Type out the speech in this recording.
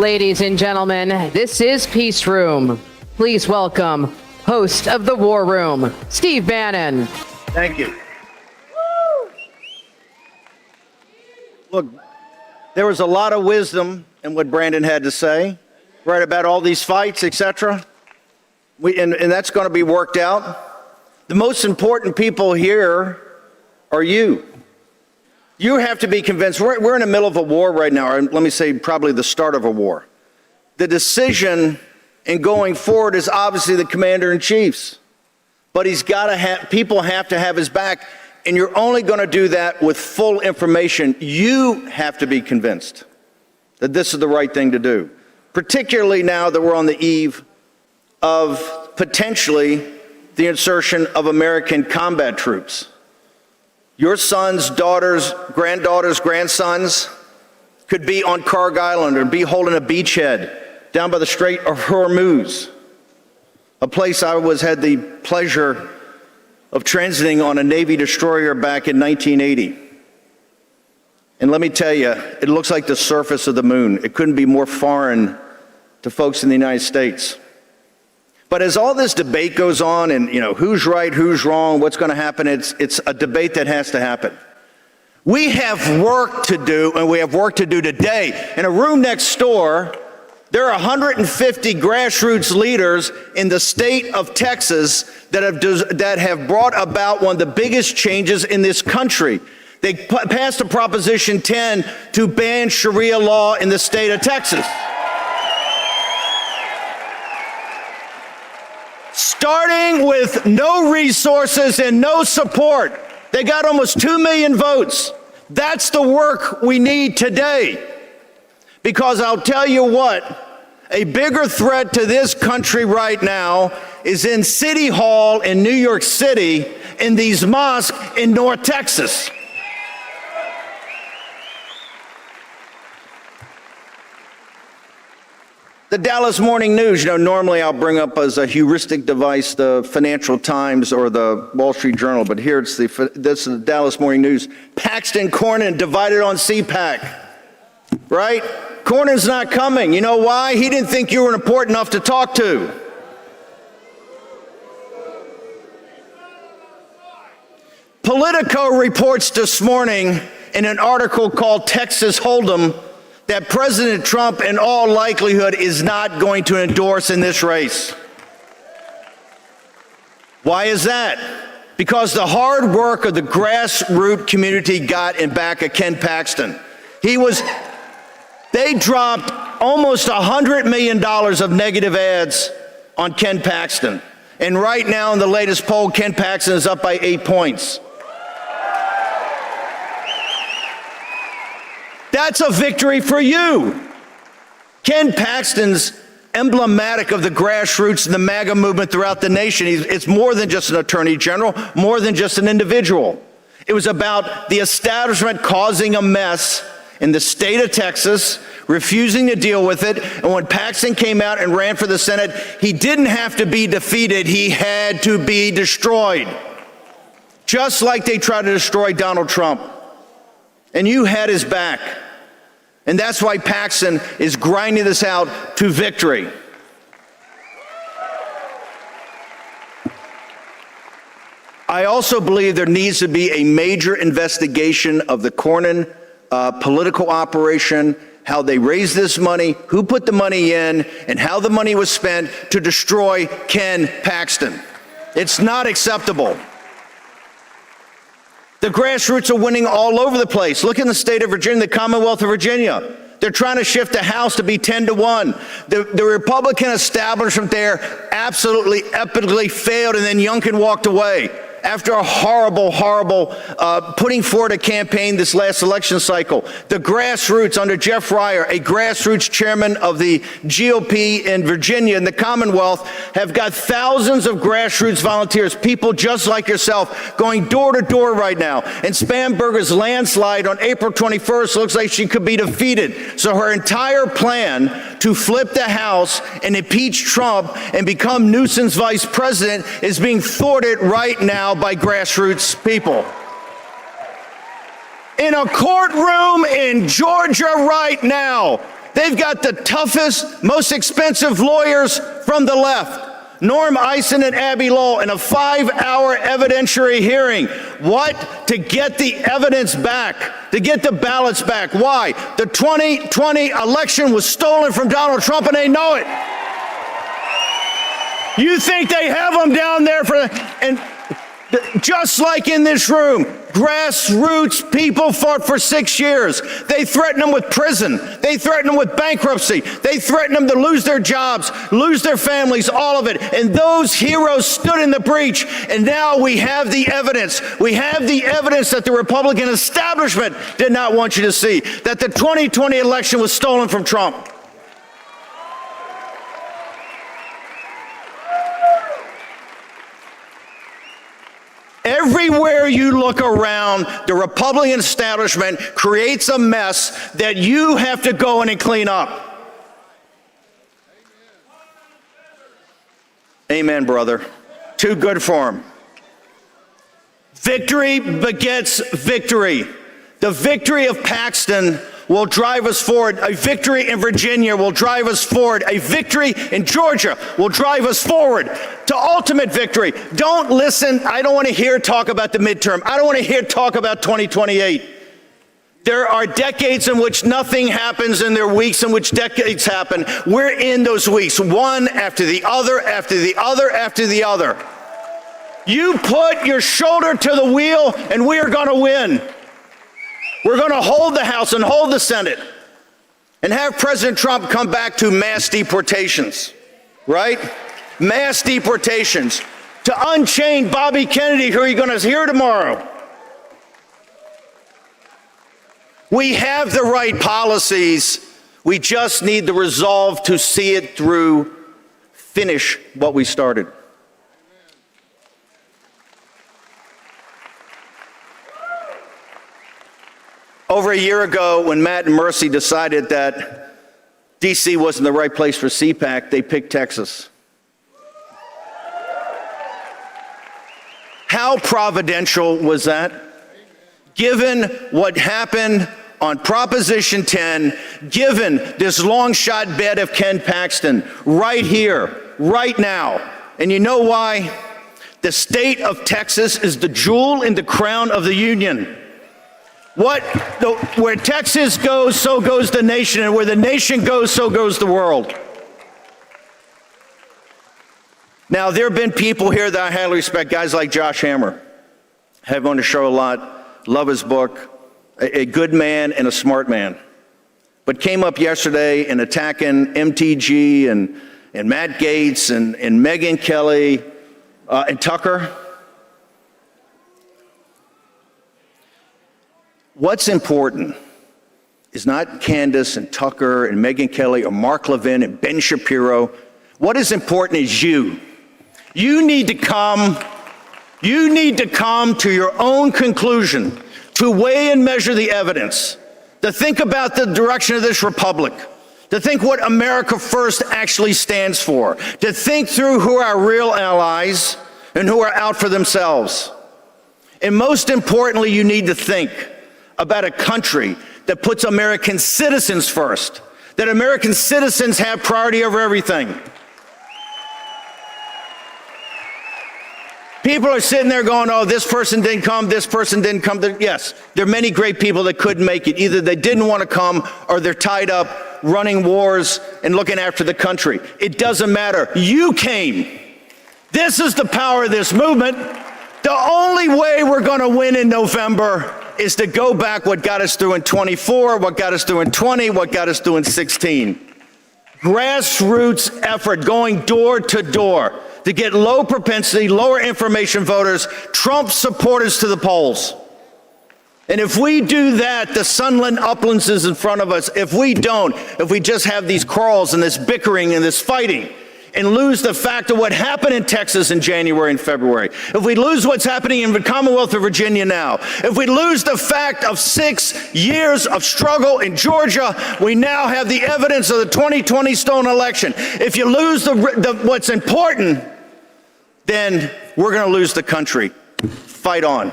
Ladies and gentlemen, this is Peace Room. Please welcome host of the War Room, Steve Bannon. Thank you. Look, there was a lot of wisdom in what Brandon had to say, right, about all these fights, etc. And that's going to be worked out. The most important people here are you. You have to be convinced. We're in the middle of a war right now, or let me say probably the start of a war. The decision in going forward is obviously the commander-in-chief's, but people have to have his back, and you're only going to do that with full information. You have to be convinced that this is the right thing to do, particularly now that we're on the eve of potentially the insertion of American combat troops. Your sons, daughters, granddaughters, grandsons could be on Karg Island or be holding a beachhead down by the Strait of Hormuz, a place I had the pleasure of transiting on a Navy destroyer back in 1980. And let me tell you, it looks like the surface of the moon. It couldn't be more foreign to folks in the United States. But as all this debate goes on and, who's right, who's wrong, what's going to happen, it's a debate that has to happen. We have work to do, and we have work to do today. In a room next door, there are 150 grassroots leaders in the state of Texas that have brought about one of the biggest changes in this country. They passed a Proposition 10 to ban Sharia law in the state of Texas. Starting with no resources and no support. They got almost 2 million votes. That's the work we need today. Because I'll tell you what, a bigger threat to this country right now is in City Hall in New York City, in these mosques in North Texas. The Dallas Morning News, normally I'll bring up as a heuristic device the Financial Times or the Wall Street Journal, but here this is the Dallas Morning News. Paxton Cornyn divided on CPAC, right? Cornyn's not coming. You know why? He didn't think you were important enough to talk to. Politico reports this morning in an article called Texas Hold'em that President Trump, in all likelihood, is not going to endorse in this race. Why is that? Because the hard work of the grassroots community got in back of Ken Paxton. They dropped almost $100 million of negative ads on Ken Paxton. And right now in the latest poll, Ken Paxton is up by 8 points. That's a victory for you. Ken Paxton's emblematic of the grassroots and the MAGA movement throughout the nation. It's more than just an attorney general, more than just an individual. It was about the establishment causing a mess in the state of Texas, refusing to deal with it. And when Paxton came out and ran for the Senate, he didn't have to be defeated. He had to be destroyed. Just like they tried to destroy Donald Trump. And you had his back. And that's why Paxton is grinding this out to victory. I also believe there needs to be a major investigation of the Cornyn political operation, how they raised this money, who put the money in, and how the money was spent to destroy Ken Paxton. It's not acceptable. The grassroots are winning all over the place. Look in the state of Virginia, the Commonwealth of Virginia. They're trying to shift the House to be 10-1. The Republican establishment there absolutely epically failed, and then Youngkin walked away after a horrible putting forward a campaign this last election cycle. The grassroots under Jeff Ryer, a grassroots chairman of the GOP in Virginia and the Commonwealth, have got thousands of grassroots volunteers, people just like yourself, going door to door right now. And Spanberger's landslide on April 21st looks like she could be defeated. So her entire plan to flip the House and impeach Trump and become Newsom's vice president is being thwarted right now by grassroots people. In a courtroom in Georgia right now, They've got the toughest, most expensive lawyers from the left. Norm Eisen and Abby Lowell in a 5-hour evidentiary hearing. What? To get the evidence back, to get the ballots back. Why? The 2020 election was stolen from Donald Trump, and they know it. You think they have them down there and just like in this room, grassroots people fought for 6 years. They threatened them with prison. They threatened them with bankruptcy. They threatened them to lose their jobs, lose their families, all of it. And those heroes stood in the breach. And now we have the evidence. We have the evidence that the Republican establishment did not want you to see, that the 2020 election was stolen from Trump. Everywhere you look around, the Republican establishment creates a mess that you have to go in and clean up. Amen, brother. Too good for him. Victory begets victory. The victory of Paxton will drive us forward. A victory in Virginia will drive us forward. A victory in Georgia will drive us forward to ultimate victory. Don't listen. I don't want to hear talk about the midterm. I don't want to hear talk about 2028. There are decades in which nothing happens, and there are weeks in which decades happen. We're in those weeks, one after the other, after the other, after the other. You put your shoulder to the wheel, and we are going to win. We're going to hold the House and hold the Senate and have President Trump come back to mass deportations, right? Mass deportations. To unchain Bobby Kennedy, who you're going to hear tomorrow. We have the right policies. We just need the resolve to see it through, finish what we started. Over a year ago, when Matt and Mercy decided that D.C. wasn't the right place for CPAC, they picked Texas. How providential was that? Given what happened on Proposition 10, given this long shot bet of Ken Paxton right here, right now. And you know why? The state of Texas is the jewel in the crown of the union. Where Texas goes, so goes the nation, and where the nation goes, so goes the world. Now, there have been people here that I highly respect, guys like Josh Hammer. Have him on the show a lot, love his book, a good man and a smart man. But came up yesterday and attacking MTG and Matt Gaetz and Megyn Kelly and Tucker. What's important is not Candace and Tucker and Megyn Kelly or Mark Levin and Ben Shapiro. What is important is you. You need to come to your own conclusion, to weigh and measure the evidence, to think about the direction of this republic, to think what America First actually stands for, to think through who are our real allies and who are out for themselves. And most importantly, you need to think about a country that puts American citizens first, that American citizens have priority over everything. People are sitting there going, oh, this person didn't come, this person didn't come. Yes, there are many great people that couldn't make it. Either they didn't want to come or they're tied up running wars and looking after the country. It doesn't matter. You came. This is the power of this movement. The only way we're going to win in November is to go back what got us through in 24, what got us through in 20, what got us through in 16. Grassroots effort, going door to door to get low propensity, lower information voters, Trump supporters to the polls. And if we do that, the Sunland Uplands is in front of us. If we don't, if we just have these quarrels and this bickering and this fighting, and lose the fact of what happened in Texas in January and February, if we lose what's happening in the Commonwealth of Virginia now, if we lose the fact of 6 years of struggle in Georgia, we now have the evidence of the 2020 stolen election. If you lose what's important, then we're going to lose the country. Fight on.